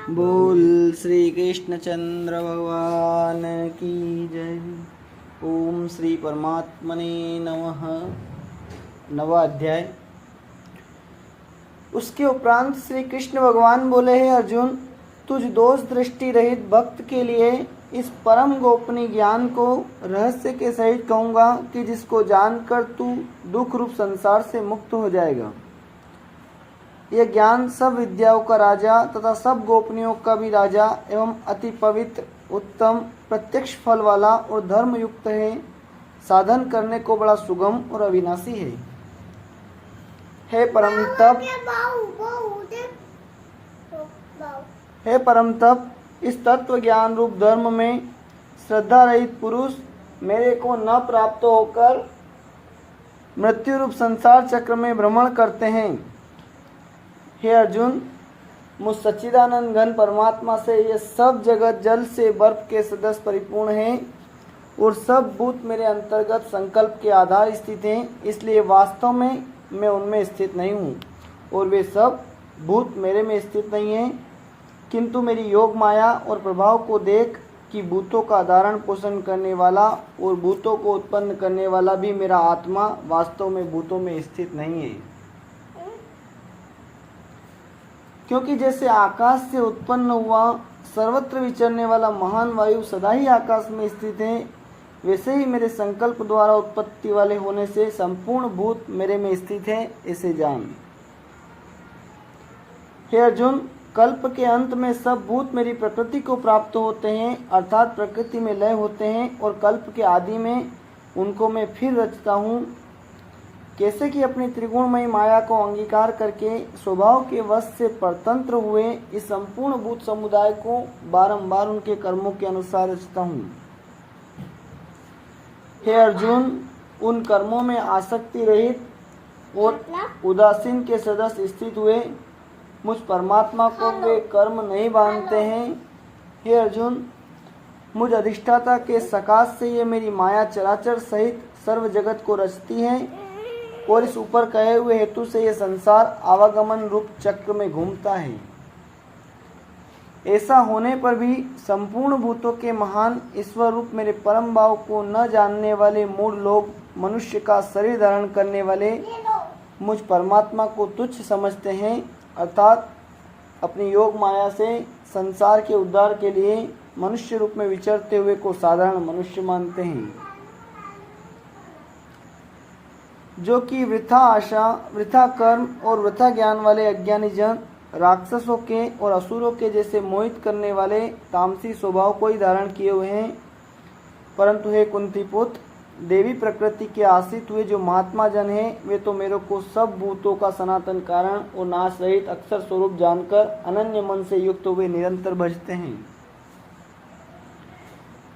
बोल श्री कृष्णचंद्र भगवान की जय। ओम श्री परमात्मने नमः। नवा अध्याय। उसके उपरांत श्री कृष्ण भगवान बोले, हे अर्जुन, तुझ दोष दृष्टि रहित भक्त के लिए इस परम गोपनीय ज्ञान को रहस्य के सहित कहूँगा कि जिसको जानकर तू दुख रूप संसार से मुक्त हो जाएगा। यह ज्ञान सब विद्याओं का राजा तथा सब गोपनीयों का भी राजा एवं अति पवित्र, उत्तम, प्रत्यक्ष फल वाला और धर्म युक्त है। साधन करने को बड़ा सुगम और अविनाशी है। हे परम तप, इस तत्व ज्ञान रूप धर्म में श्रद्धा रहित पुरुष मेरे को न प्राप्त होकर मृत्यु रूप संसार चक्र में भ्रमण करते हैं। हे अर्जुन, मुझ सच्चिदानंद घन परमात्मा से यह सब जगत जल से बर्फ के सदस्य परिपूर्ण है और सब भूत मेरे अंतर्गत संकल्प के आधार स्थित हैं। इसलिए वास्तव में मैं उनमें स्थित नहीं हूँ और वे सब भूत मेरे में स्थित नहीं हैं, किंतु मेरी योग माया और प्रभाव को देख कि भूतों का धारण पोषण करने वाला और भूतों को उत्पन्न करने वाला भी मेरा आत्मा वास्तव में भूतों में स्थित नहीं है। क्योंकि जैसे आकाश से उत्पन्न हुआ सर्वत्र विचरने वाला महान वायु सदा ही आकाश में स्थित है, वैसे ही मेरे संकल्प द्वारा उत्पत्ति वाले होने से संपूर्ण भूत मेरे में स्थित है, इसे जान। हे अर्जुन, कल्प के अंत में सब भूत मेरी प्रकृति को प्राप्त होते हैं, अर्थात प्रकृति में लय होते हैं, और कल्प के आदि में उनको मैं फिर रचता हूँ। कैसे कि अपनी त्रिगुणमयी माया को अंगीकार करके स्वभाव के वश से परतंत्र हुए इस संपूर्ण भूत समुदाय को बारंबार उनके कर्मों के अनुसार रचता हूँ। हे अर्जुन, उन कर्मों में आसक्ति रहित और उदासीन के सदस्य स्थित हुए मुझ परमात्मा को वे कर्म नहीं बांधते हैं। हे अर्जुन, मुझ अधिष्ठाता के सकाश से ये मेरी माया चराचर सहित सर्व जगत को रचती है और इस ऊपर कहे हुए हेतु से यह संसार आवागमन रूप चक्र में घूमता है। ऐसा होने पर भी संपूर्ण भूतों के महान ईश्वर रूप मेरे परम भाव को न जानने वाले मूढ़ लोग मनुष्य का शरीर धारण करने वाले मुझ परमात्मा को तुच्छ समझते हैं, अर्थात अपनी योग माया से संसार के उद्धार के लिए मनुष्य रूप में विचरते हुए को साधारण मनुष्य मानते हैं, जो कि वृथा आशा, वृथा कर्म और वृथा ज्ञान वाले अज्ञानी जन राक्षसों के और असुरों के जैसे मोहित करने वाले तामसी स्वभाव को ही धारण किए हुए हैं। परंतु हे कुंती पुत्र, देवी प्रकृति के आश्रित हुए जो महात्मा जन हैं, वे तो मेरे को सब भूतों का सनातन कारण और नाश रहित अक्षर स्वरूप जानकर अनन्य मन से युक्त हुए निरंतर भजते हैं।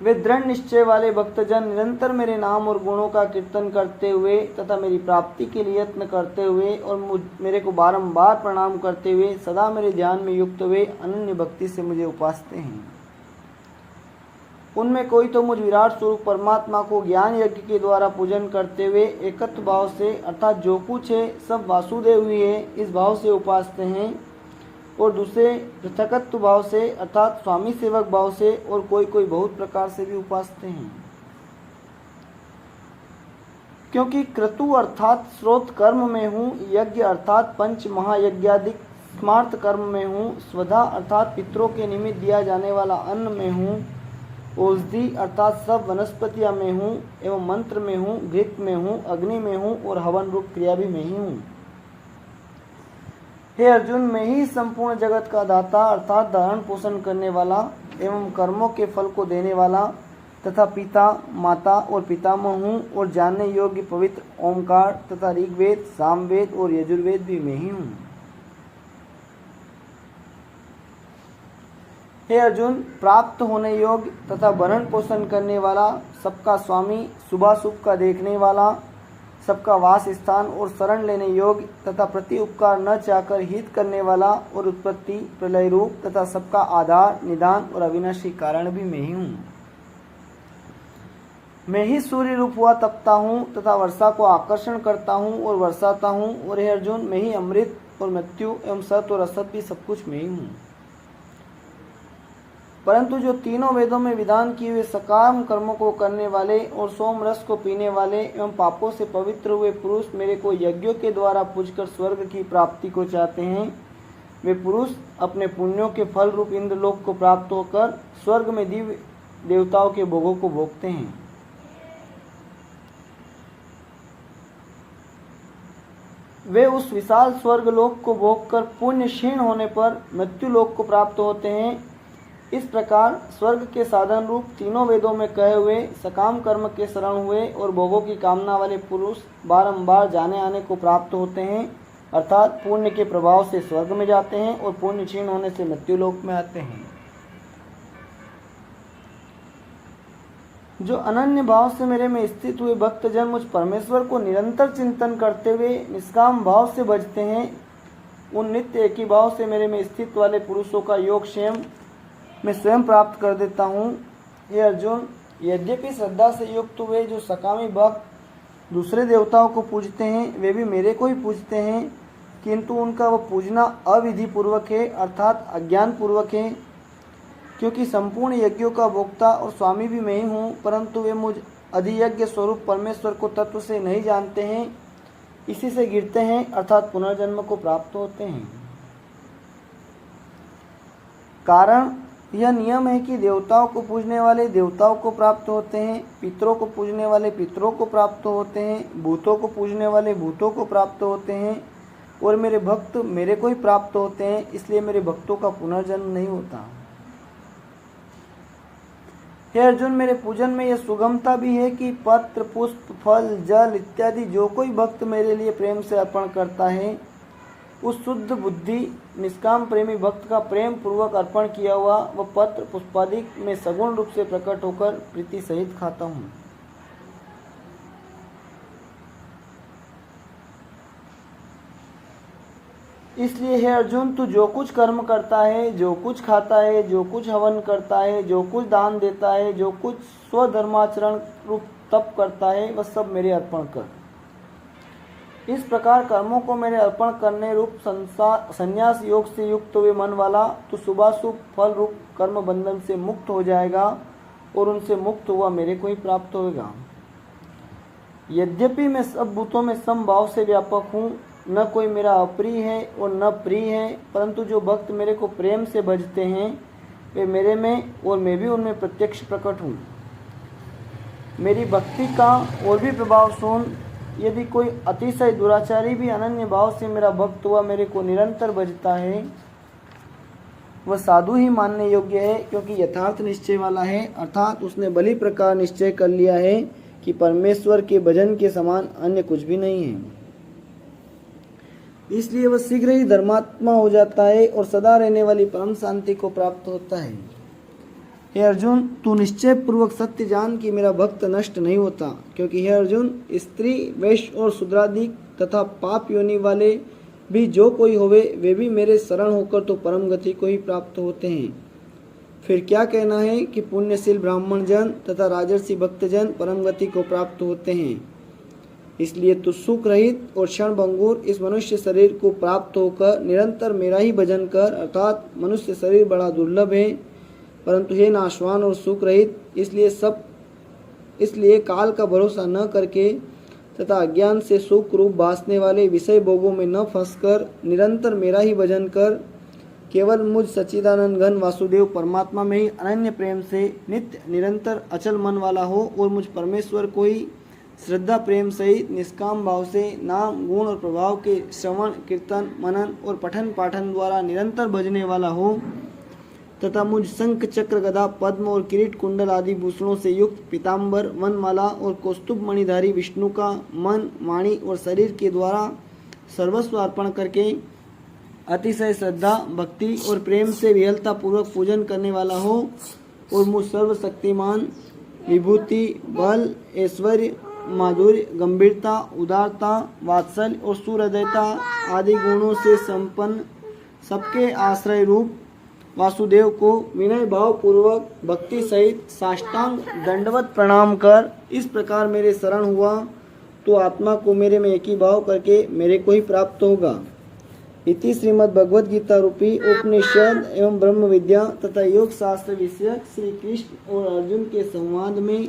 वे दृढ़ निश्चय वाले भक्तजन निरंतर मेरे नाम और गुणों का कीर्तन करते हुए तथा मेरी प्राप्ति के लिए यत्न करते हुए और मेरे को बारंबार प्रणाम करते हुए सदा मेरे ध्यान में युक्त हुए अनन्य भक्ति से मुझे उपासते हैं। उनमें कोई तो मुझ विराट स्वरूप परमात्मा को ज्ञान यज्ञ के द्वारा पूजन करते हुए एकत्व भाव से, अर्थात जो कुछ है सब वासुदेव ही है, इस भाव से उपासते हैं, और दूसरे पृथकत्व भाव से अर्थात स्वामी सेवक भाव से, और कोई कोई बहुत प्रकार से भी उपासते हैं। क्योंकि क्रतु अर्थात स्रोत कर्म में हूँ, यज्ञ अर्थात पंच महायज्ञादि स्मार्थ कर्म में हूँ, स्वधा अर्थात पितरों के निमित्त दिया जाने वाला अन्न में हूँ, औषधि अर्थात सब वनस्पतियाँ में हूँ, एवं मंत्र में हूँ, घृत में हूँ, अग्नि में हूँ, और हवन रूप क्रिया भी में ही हूँ। हे अर्जुन, मैं ही संपूर्ण जगत का दाता अर्थात धारण पोषण करने वाला एवं कर्मों के फल को देने वाला तथा पिता, माता और पितामह हूँ, और जानने योग्य पवित्र ओमकार तथा ऋग्वेद, सामवेद और यजुर्वेद भी मैं ही हूँ। हे अर्जुन, प्राप्त होने योग्य तथा भरण पोषण करने वाला, सबका स्वामी, शुभाशुभ का देखने वाला, सबका वास स्थान और शरण लेने योग्य तथा प्रति उपकार न चाहकर हित करने वाला, और उत्पत्ति प्रलय रूप तथा सबका आधार, निदान और अविनाशी कारण भी मैं ही हूँ। मैं ही सूर्य रूप हुआ तपता हूँ तथा वर्षा को आकर्षण करता हूँ और वर्षाता हूँ, और हे अर्जुन, मैं ही अमृत और मृत्यु एवं सत और असत भी सब कुछ मैं ही हूँ। परंतु जो तीनों वेदों में विधान किए हुए सकाम कर्मों को करने वाले और सोम रस को पीने वाले एवं पापों से पवित्र हुए पुरुष मेरे को यज्ञों के द्वारा पूजकर स्वर्ग की प्राप्ति को चाहते हैं, वे पुरुष अपने पुण्यों के फल रूप इंद्रलोक को प्राप्त होकर स्वर्ग में दिव्य देवताओं के भोगों को भोगते हैं। वे उस विशाल स्वर्ग लोक को भोगकर पुण्य क्षीण होने पर मृत्यु लोक को प्राप्त होते हैं। इस प्रकार स्वर्ग के साधन रूप तीनों वेदों में कहे हुए सकाम कर्म के शरण हुए और भोगों की कामना वाले पुरुष बारंबार जाने आने को प्राप्त होते हैं, अर्थात पुण्य के प्रभाव से स्वर्ग में जाते हैं और पुण्य क्षीण होने से मृत्यु लोक में आते हैं। जो अनन्य भाव से मेरे में स्थित हुए भक्तजन मुझ परमेश्वर को निरंतर चिंतन करते हुए निष्काम भाव से भजते हैं, उन नित्य एक ही भाव से मेरे में स्थित वाले पुरुषों का योग स्वयं मैं स्वयं प्राप्त कर देता हूँ। हे अर्जुन, यद्यपि श्रद्धा से युक्त हुए जो सकामी भक्त दूसरे देवताओं को पूजते हैं वे भी मेरे को ही पूजते हैं, किंतु उनका वह पूजना अविधि पूर्वक है, अर्थात अज्ञान पूर्वक है। क्योंकि संपूर्ण यज्ञों का भोक्ता और स्वामी भी मैं ही हूँ, परंतु वे मुझ अधियज्ञ स्वरूप परमेश्वर को तत्व से नहीं जानते हैं, इसी से गिरते हैं, अर्थात पुनर्जन्म को प्राप्त होते हैं। कारण यह नियम है कि देवताओं को पूजने वाले देवताओं को प्राप्त होते हैं, पितरों को पूजने वाले पितरों को प्राप्त होते हैं, भूतों को पूजने वाले भूतों को प्राप्त होते हैं और मेरे भक्त मेरे को ही प्राप्त होते हैं, इसलिए मेरे भक्तों का पुनर्जन्म नहीं होता। हे अर्जुन, मेरे पूजन में यह सुगमता भी है कि पत्र पुष्प फल जल इत्यादि जो कोई भक्त मेरे लिए प्रेम से अर्पण करता है, उस शुद्ध बुद्धि निष्काम प्रेमी भक्त का प्रेम पूर्वक अर्पण किया हुआ वह पत्र पुष्पादि में सगुण रूप से प्रकट होकर प्रीति सहित खाता हूँ। इसलिए हे अर्जुन, तू जो कुछ कर्म करता है, जो कुछ खाता है, जो कुछ हवन करता है, जो कुछ दान देता है, जो कुछ स्वधर्माचरण रूप तप करता है, वह सब मेरे अर्पण कर। इस प्रकार कर्मों को मेरे अर्पण करने रूप संन्यास योग से युक्त हुए मन वाला तो शुभाशुभ फल रूप कर्म बंधन से मुक्त हो जाएगा और उनसे मुक्त हुआ मेरे को ही प्राप्त होगा। यद्यपि मैं सब भूतों में समभाव से व्यापक हूँ, न कोई मेरा अप्रिय है और न प्रिय है, परंतु जो भक्त मेरे को प्रेम से भजते हैं वे मेरे में और मैं भी उनमें प्रत्यक्ष प्रकट हूँ। मेरी भक्ति का और भी प्रभाव सुन। यदि कोई अतिशय दुराचारी भी अनन्य भाव से मेरा भक्त हुआ मेरे को निरंतर भजता है, वह साधु ही मानने योग्य है, क्योंकि यथार्थ निश्चय वाला है, अर्थात उसने भली प्रकार निश्चय कर लिया है कि परमेश्वर के भजन के समान अन्य कुछ भी नहीं है। इसलिए वह शीघ्र ही धर्मात्मा हो जाता है और सदा रहने वाली परम शांति को प्राप्त होता है। हे अर्जुन, तू निश्चय पूर्वक सत्य जान कि मेरा भक्त नष्ट नहीं होता, क्योंकि हे अर्जुन, स्त्री वैश्य और शूद्रादिक तथा पाप योनि वाले भी जो कोई होवे वे भी मेरे शरण होकर तो परम गति को ही प्राप्त होते हैं। फिर क्या कहना है कि पुण्यशील ब्राह्मण जन तथा राजर्षि भक्तजन परम गति को प्राप्त होते हैं। इसलिए तू सुख रहित और क्षण भंगुर इस मनुष्य शरीर को प्राप्त होकर निरंतर मेरा ही भजन कर, अर्थात मनुष्य शरीर बड़ा दुर्लभ है, परंतु हे नाशवान और सुख रहित, इसलिए काल का भरोसा न करके तथा अज्ञान से सुख रूप भासने वाले विषय भोगों में न फंसकर निरंतर मेरा ही भजन कर, केवल मुझ सच्चिदानंद घन वासुदेव परमात्मा में ही अनन्य प्रेम से नित्य निरंतर अचल मन वाला हो और मुझ परमेश्वर को ही श्रद्धा प्रेम सहित निष्काम भाव से नाम गुण और प्रभाव के श्रवण कीर्तन मनन और पठन पाठन द्वारा निरंतर भजने वाला हो, तथा मुझ शंख चक्र गदा पद्म और किरीट कुंडल आदि भूषणों से युक्त पीताम्बर वनमाला और कौस्तुभ मणिधारी विष्णु का मन वाणी और शरीर के द्वारा सर्वस्व अर्पण करके अतिशय श्रद्धा भक्ति और प्रेम से विहलता पूर्वक पूजन करने वाला हो और मुझ सर्वशक्तिमान विभूति बल ऐश्वर्य माधुर्य गंभीरता उदारता वात्सल्य और सुहृदयता आदि गुणों से संपन्न सबके आश्रय रूप वासुदेव को विनय भाव पूर्वक भक्ति सहित साष्टांग दंडवत प्रणाम कर इस प्रकार मेरे शरण हुआ तो आत्मा को मेरे में एक ही भाव करके मेरे को ही प्राप्त होगा। इति श्रीमद् भगवद गीता रूपी उपनिषद एवं ब्रह्म विद्या तथा योग शास्त्र विषयक श्री कृष्ण और अर्जुन के संवाद में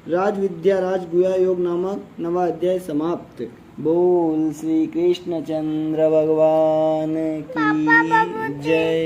राज विद्या राजगुहा योग नामक नवा अध्याय समाप्त। बोल श्री कृष्ण चंद्र भगवान की जय।